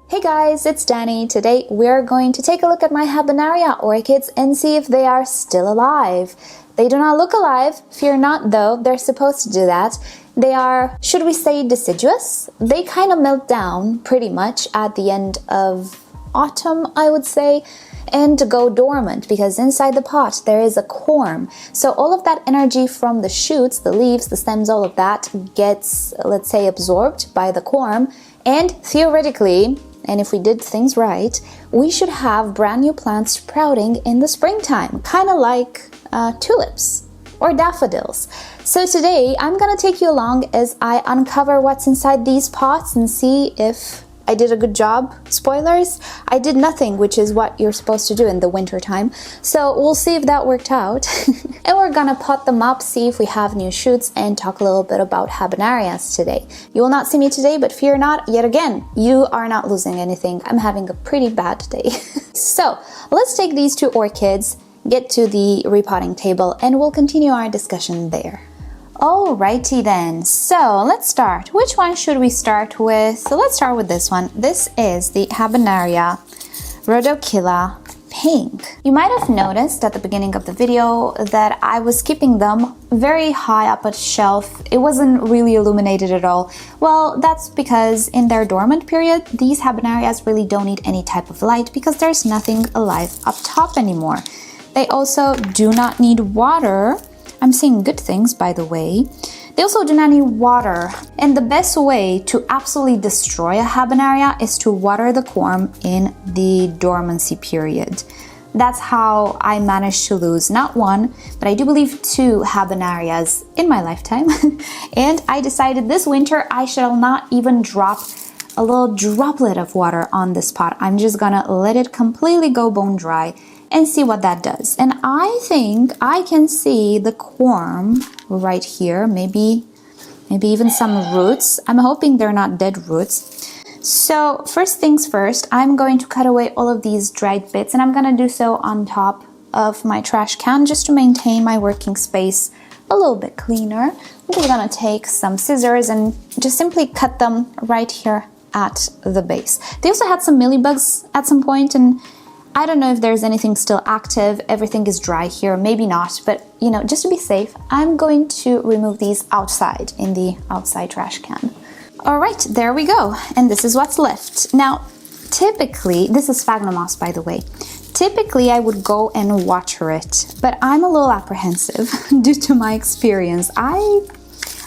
Hey guys, it's Danny. Today we're going to take a look at my Habenaria orchids and see if they are still alive. They do not look alive, fear not though, they're supposed to do that. They are, should we say, deciduous? They kind of melt down pretty much at the end of autumn, I would say, and go dormant because inside the pot there is a corm. So all of that energy from the shoots, the leaves, the stems, all of that gets, let's say, absorbed by the corm, and theoretically, and if we did things right, we should have brand new plants sprouting in the springtime, kind of like tulips or daffodils. So today I'm gonna take you along as I uncover what's inside these pots and see if I did a good job. Spoilers, I did nothing, which is what you're supposed to do in the winter time. So we'll see if that worked out. And we're gonna pot them up, see if we have new shoots, and talk a little bit about Habenarias today. You will not see me today, but fear not, yet again, you are not losing anything. I'm having a pretty bad day. So let's take these two orchids, get to the repotting table, and we'll continue our discussion there. Alrighty then, so let's start. Which one should we start with? So let's start with this one. This is the Habenaria rhodocheila pink. You might have noticed at the beginning of the video that I was keeping them very high up a shelf. It wasn't really illuminated at all. Well, that's because in their dormant period, these Habenarias really don't need any type of light because there's nothing alive up top anymore. They also do not need water. I'm seeing good things, by the way. They also do not need water. And the best way to absolutely destroy a Habenaria is to water the corm in the dormancy period. That's how I managed to lose not one, but I do believe 2 Habenarias in my lifetime. And I decided this winter I shall not even drop a little droplet of water on this pot. I'm just gonna let it completely go bone dry and see what that does. And I think I can see the corm right here, maybe even some roots. I'm hoping they're not dead roots. So first things first, I'm going to cut away all of these dried bits, and I'm gonna do so on top of my trash can just to maintain my working space a little bit cleaner. I'm just gonna take some scissors and just simply cut them right here at the base. They also had some mealybugs at some point, and I don't know if there's anything still active. Everything is dry here, maybe not, but you know, just to be safe, I'm going to remove these outside in the outside trash can. All right, there we go. And this is what's left. Now, typically, this is sphagnum moss, by the way. Typically, I would go and water it, but I'm a little apprehensive due to my experience. I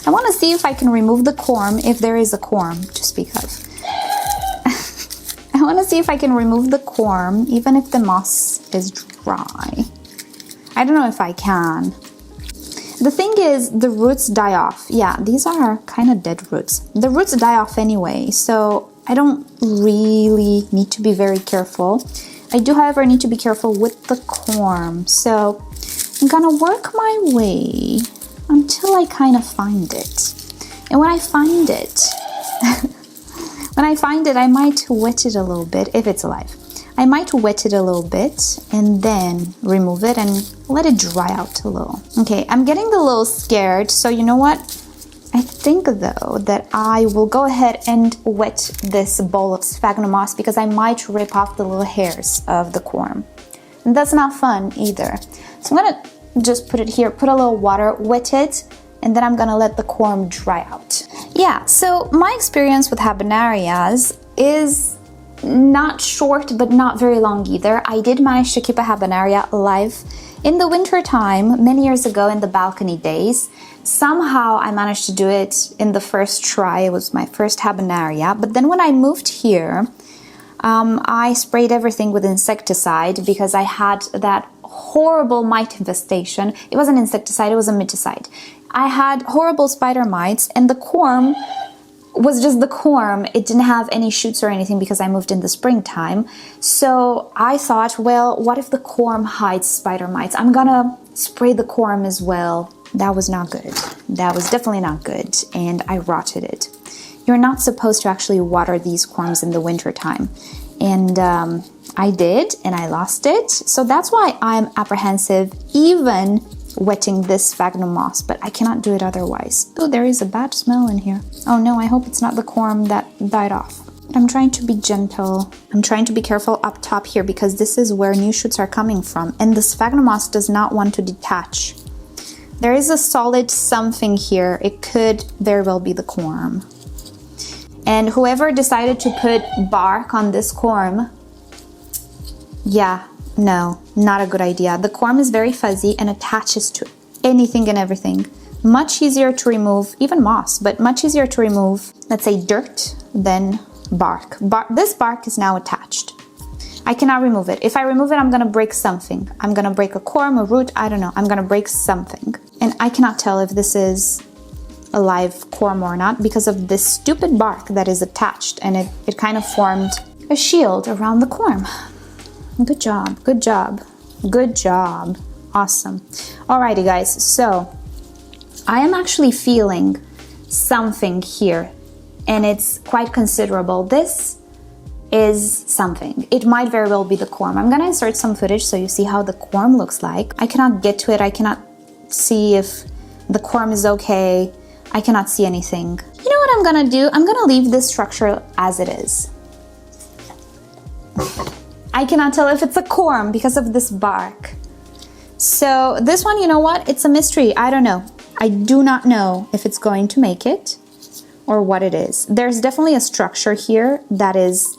want to see if I can remove the corm, if there is a corm to speak of. I want to see if I can remove the corm, even if the moss is dry. I don't know if I can. The thing is, the roots die off. Yeah, these are kind of dead roots. The roots die off anyway, so I don't really need to be very careful. I do, however, need to be careful with the corm. So I'm gonna work my way until I kind of find it. And when I find it, I might wet it a little bit, if it's alive. I might wet it a little bit and then remove it and let it dry out a little. Okay, I'm getting a little scared, so you know what? I think though that I will go ahead and wet this bowl of sphagnum moss because I might rip off the little hairs of the corm. And that's not fun either. So I'm gonna just put it here, put a little water, wet it, and then I'm gonna let the corm dry out. Yeah, so my experience with Habenarias is not short, but not very long either. I did manage to keep a Habenaria alive in the winter time, many years ago in the balcony days. Somehow I managed to do it in the first try. It was my first Habenaria. But then when I moved here, I sprayed everything with insecticide because I had that horrible mite infestation. It wasn't insecticide, it was a miticide. I had horrible spider mites, and the corm was just the corm. It didn't have any shoots or anything because I moved in the springtime. So I thought, well, what if the corm hides spider mites? I'm gonna spray the corm as well. That was not good. That was definitely not good, and I rotted it. You're not supposed to actually water these corms in the winter time. And I did, and I lost it. So that's why I'm apprehensive, even wetting this sphagnum moss, but I cannot do it otherwise. Oh, there is a bad smell in here. Oh no, I hope it's not the corm that died off. I'm trying to be gentle. I'm trying to be careful up top here because this is where new shoots are coming from. And the sphagnum moss does not want to detach. There is a solid something here. It could very well be the corm. And whoever decided to put bark on this corm, yeah, no, not a good idea. The corm is very fuzzy and attaches to anything and everything. Much easier to remove, even moss, but much easier to remove, let's say, dirt than bark. This bark is now attached. I cannot remove it. If I remove it, I'm gonna break something. I'm gonna break a corm, a root, I don't know. I'm gonna break something. And I cannot tell if this is a live corm or not because of this stupid bark that is attached, and it kind of formed a shield around the corm. Good job, good job, good job. Awesome. Alrighty guys, so I am actually feeling something here, and it's quite considerable. This is something. It might very well be the corm. I'm gonna insert some footage so you see how the corm looks like. I cannot get to it. I cannot see if the corm is okay. I cannot see anything. You know what I'm gonna do? I'm gonna leave this structure as it is. I cannot tell if it's a corm because of this bark. So this one, you know what? It's a mystery. I don't know. I do not know if it's going to make it or what it is. There's definitely a structure here that is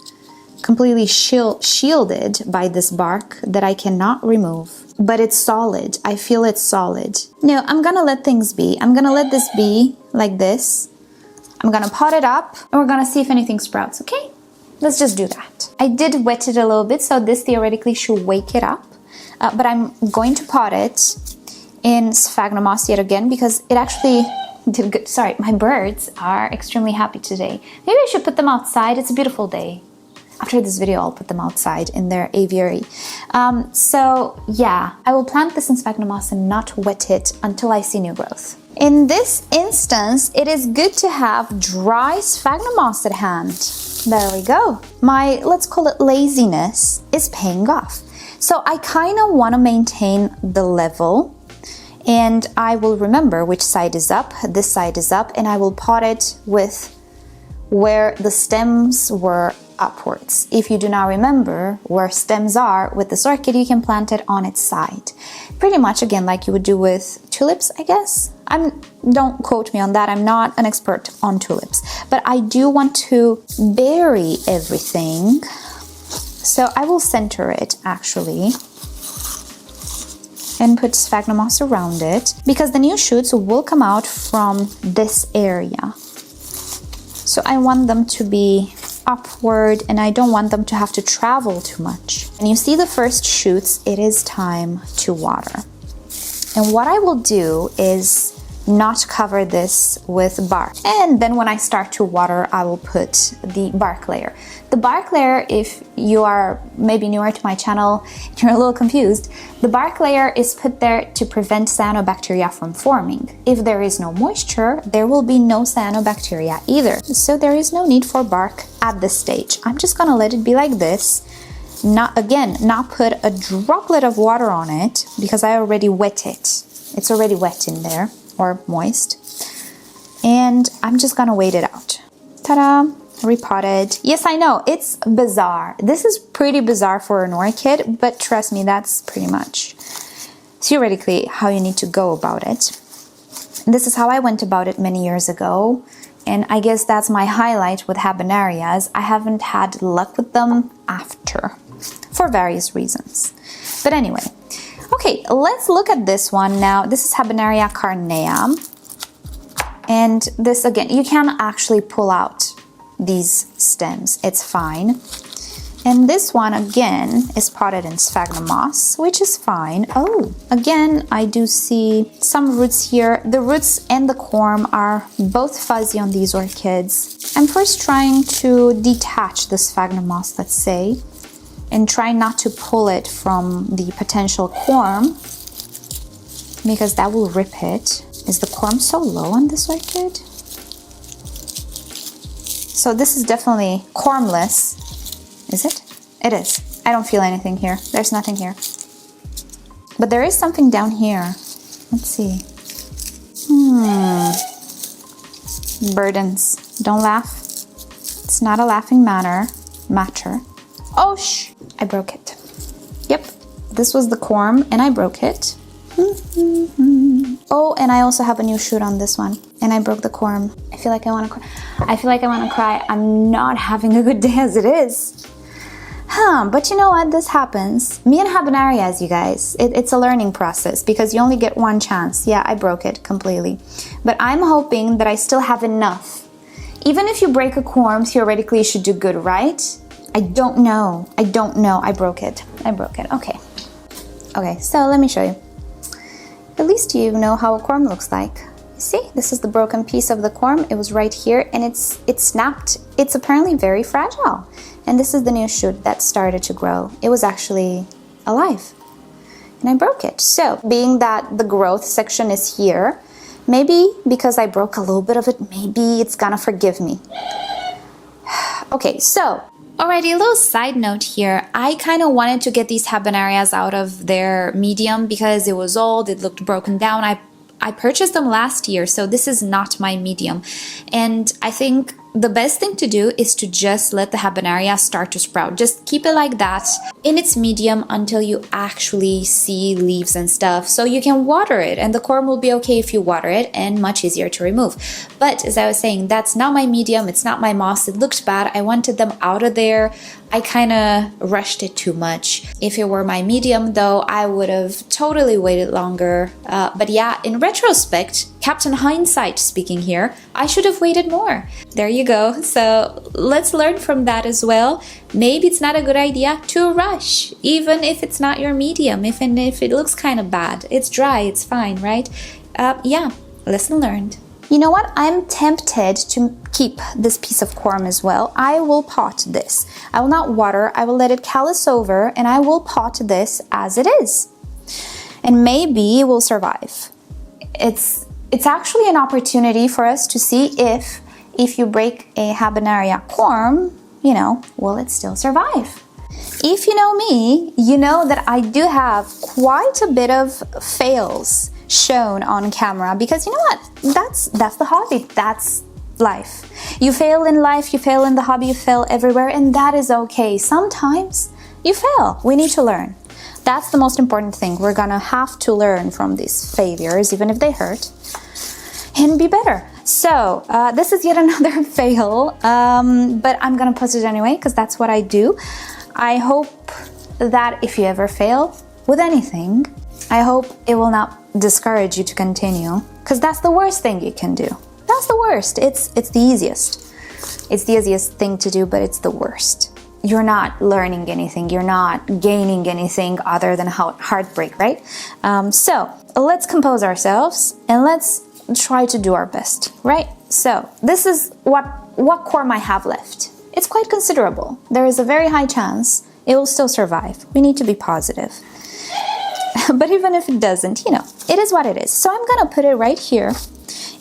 completely shielded by this bark that I cannot remove. But it's solid. I feel it's solid. No, I'm gonna let things be. I'm gonna let this be like this. I'm gonna pot it up and we're gonna see if anything sprouts, okay? Let's just do that. I did wet it a little bit, so this theoretically should wake it up. But I'm going to pot it in sphagnum moss yet again because it actually did good. Sorry, my birds are extremely happy today. Maybe I should put them outside. It's a beautiful day. After this video, I'll put them outside in their aviary. So yeah, I will plant this in sphagnum moss and not wet it until I see new growth. In this instance, it is good to have dry sphagnum moss at hand. There we go. My, let's call it laziness, is paying off. So I kind of want to maintain the level, and I will remember which side is up. This side is up, and I will pot it with where the stems were upwards. If you do not remember where stems are with this orchid, you can plant it on its side. Pretty much again like you would do with tulips, I guess. Don't quote me on that, I'm not an expert on tulips, but I do want to bury everything. So I will center it actually and put sphagnum moss around it because the new shoots will come out from this area. So I want them to be upward and I don't want them to have to travel too much. And you see the first shoots, it is time to water. And what I will do is not cover this with bark. And then when I start to water, I will put the bark layer. The bark layer, if you are maybe newer to my channel, you're a little confused, the bark layer is put there to prevent cyanobacteria from forming. If there is no moisture, there will be no cyanobacteria either. So there is no need for bark at this stage. I'm just gonna let it be like this. Not put a droplet of water on it because I already wet it. It's already wet in there, or moist. And I'm just gonna wait it out. Ta-da! Repotted. Yes, I know, it's bizarre. This is pretty bizarre for an orchid, but trust me, that's pretty much theoretically how you need to go about it. This is how I went about it many years ago, and I guess that's my highlight with Habenarias. I haven't had luck with them after, for various reasons. But anyway, okay, let's look at this one now. This is Habenaria carnea. And this, again, you can actually pull out these stems, it's fine. And this one, again, is potted in sphagnum moss, which is fine. Oh, again, I do see some roots here. The roots and the corm are both fuzzy on these orchids. I'm first trying to detach the sphagnum moss, let's say, and try not to pull it from the potential corm because that will rip it. Is the corm so low on this orchid? So this is definitely cormless. Is it? It is. I don't feel anything here. There's nothing here. But there is something down here. Let's see. Burdens. Don't laugh. It's not a laughing matter. Oh, I broke it. Yep, this was the corm and I broke it. Oh, and I also have a new shoot on this one and I broke the corm. I feel like I want to cry. I'm not having a good day as it is. But you know what? This happens. Me and Habenarias, you guys, it's a learning process because you only get one chance. Yeah, I broke it completely. But I'm hoping that I still have enough. Even if you break a corm, theoretically you should do good, right? I don't know. I broke it. Okay. Okay, so let me show you. At least you know how a corm looks like. See, this is the broken piece of the corm. It was right here and it snapped. It's apparently very fragile. And this is the new shoot that started to grow. It was actually alive and I broke it. So being that the growth section is here, maybe because I broke a little bit of it, maybe it's gonna forgive me. Okay, so alrighty, a little side note here. I kind of wanted to get these Habenarias out of their medium because it was old, it looked broken down. I purchased them last year, so this is not my medium. And I think the best thing to do is to just let the Habenaria start to sprout. Just keep it like that in its medium until you actually see leaves and stuff. So you can water it and the corm will be okay if you water it and much easier to remove. But as I was saying, that's not my medium. It's not my moss. It looked bad. I wanted them out of there. I kind of rushed it too much. If it were my medium though, I would have totally waited longer. But yeah, in retrospect, Captain Hindsight speaking here, I should have waited more. There you go. So let's learn from that as well. Maybe it's not a good idea to rush, even if it's not your medium, even if it looks kind of bad. It's dry, it's fine, right? Yeah, lesson learned. You know what? I'm tempted to keep this piece of corm as well. I will pot this. I will not water. I will let it callus over and I will pot this as it is. And maybe it will survive. It's actually an opportunity for us to see if you break a Habenaria corm, you know, will it still survive? If you know me, you know that I do have quite a bit of fails shown on camera because you know what? That's the hobby. That's life. You fail in life, you fail in the hobby, you fail everywhere, and that is okay. Sometimes you fail. We need to learn. That's the most important thing. We're gonna have to learn from these failures, even if they hurt, and be better. So this is yet another fail, but I'm gonna post it anyway because that's what I do. I hope that if you ever fail with anything, I hope it will not discourage you to continue because that's the worst thing you can do. That's the worst. It's the easiest. It's the easiest thing to do, but it's the worst. You're not learning anything. You're not gaining anything other than heartbreak, right? So let's compose ourselves and let's try to do our best, right? So this is what corm I have left. It's quite considerable. There is a very high chance it will still survive. We need to be positive. But even if it doesn't, you know, it is what it is. So I'm gonna put it right here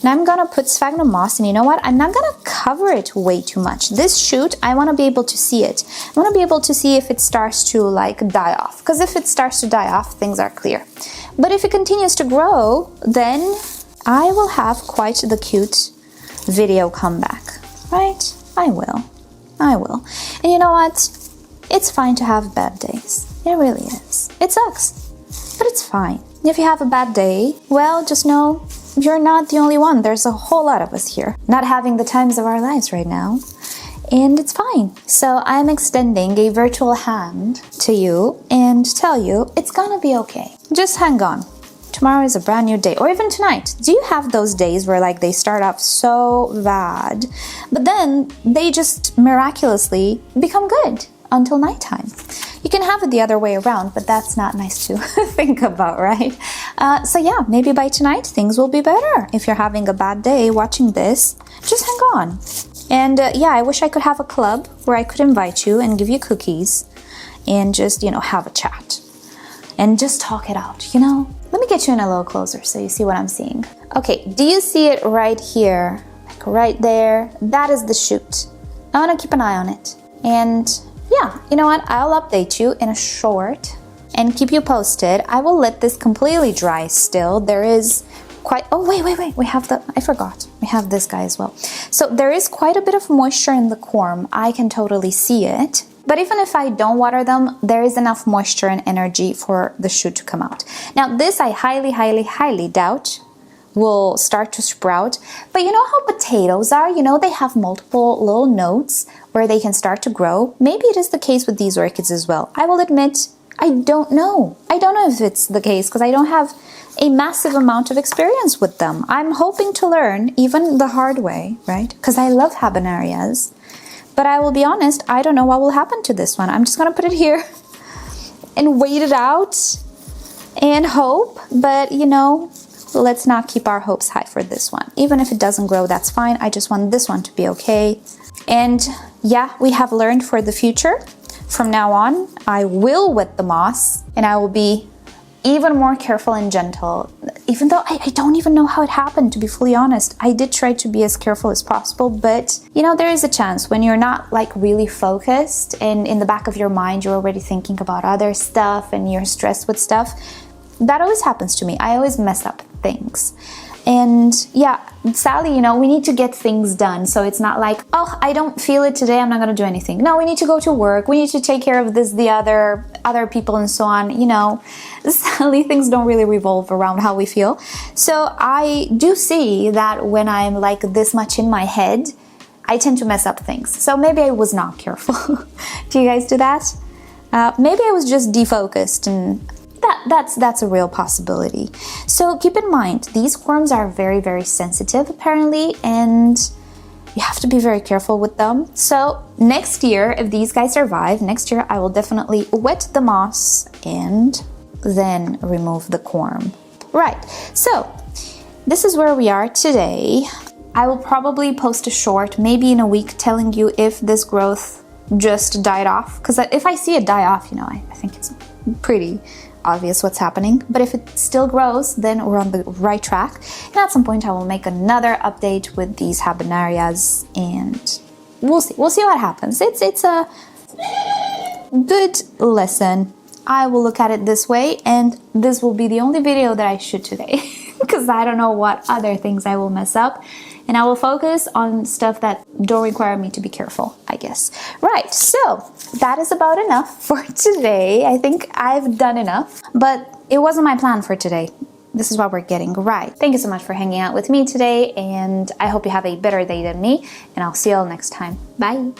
and I'm gonna put sphagnum moss, and you know what? I'm not gonna cover it way too much. This shoot, I wanna be able to see it. I wanna be able to see if it starts to like die off, because if it starts to die off, things are clear. But if it continues to grow, then I will have quite the cute video comeback, right? I will. And you know what? It's fine to have bad days. It really is. It sucks, but it's fine. If you have a bad day, well, just know you're not the only one. There's a whole lot of us here not having the times of our lives right now, and it's fine. So I'm extending a virtual hand to you and tell you it's gonna be okay. Just hang on. Tomorrow is a brand new day, or even tonight. Do you have those days where like they start off so bad, but then they just miraculously become good until nighttime? You can have it the other way around, but that's not nice to think about, right? So yeah, maybe by tonight things will be better. If you're having a bad day watching this, just hang on. And yeah, I wish I could have a club where I could invite you and give you cookies and just, you know, have a chat and just talk it out, you know? Let me get you in a little closer so you see what I'm seeing. Okay, do you see it right here? Like right there? That is the shoot. I wanna keep an eye on it. And yeah, you know what? I'll update you in a short and keep you posted. I will let this completely dry still. There is quite, oh wait, we have I forgot, we have this guy as well. So there is quite a bit of moisture in the corm. I can totally see it. But even if I don't water them, there is enough moisture and energy for the shoot to come out. Now this I highly doubt will start to sprout. But you know how potatoes are? You know, they have multiple little nodes where they can start to grow. Maybe it is the case with these orchids as well. I will admit, I don't know. I don't know if it's the case because I don't have a massive amount of experience with them. I'm hoping to learn, even the hard way, right? Because I love Habenarias. But I will be honest, I don't know what will happen to this one. I'm just gonna put it here and wait it out and hope. But you know, let's not keep our hopes high for this one. Even if it doesn't grow, that's fine. I just want this one to be okay. And yeah, we have learned for the future. From now on, I will wet the moss and I will be even more careful and gentle. Even though I don't even know how it happened, to be fully honest. I did try to be as careful as possible, but you know, there is a chance when you're not like really focused and in the back of your mind, you're already thinking about other stuff and you're stressed with stuff. That always happens to me. I always mess up things. And yeah, sadly, you know, we need to get things done. So it's not like, oh, I don't feel it today, I'm not gonna do anything. No, we need to go to work. We need to take care of this, the other people and so on. You know, sadly, things don't really revolve around how we feel. So I do see that when I'm like this much in my head, I tend to mess up things. So maybe I was not careful. Do you guys do that? Maybe I was just defocused, and that's a real possibility. So keep in mind, these corms are very sensitive apparently, and you have to be very careful with them. So next year, if these guys survive, next year I will definitely wet the moss and then remove the corm. Right, so this is where we are today. I will probably post a short, maybe in a week, telling you if this growth just died off. Because if I see it die off, you know, I think it's pretty obvious what's happening. But if it still grows, then we're on the right track. And at some point I will make another update with these Habenarias and we'll see what happens. It's a good lesson. I will look at it this way, and this will be the only video that I shoot today because I don't know what other things I will mess up, and I will focus on stuff that don't require me to be careful, I guess. Right, so that is about enough for today. I think I've done enough, but it wasn't my plan for today. This is what we're getting right. Thank you so much for hanging out with me today, and I hope you have a better day than me, and I'll see you all next time. Bye.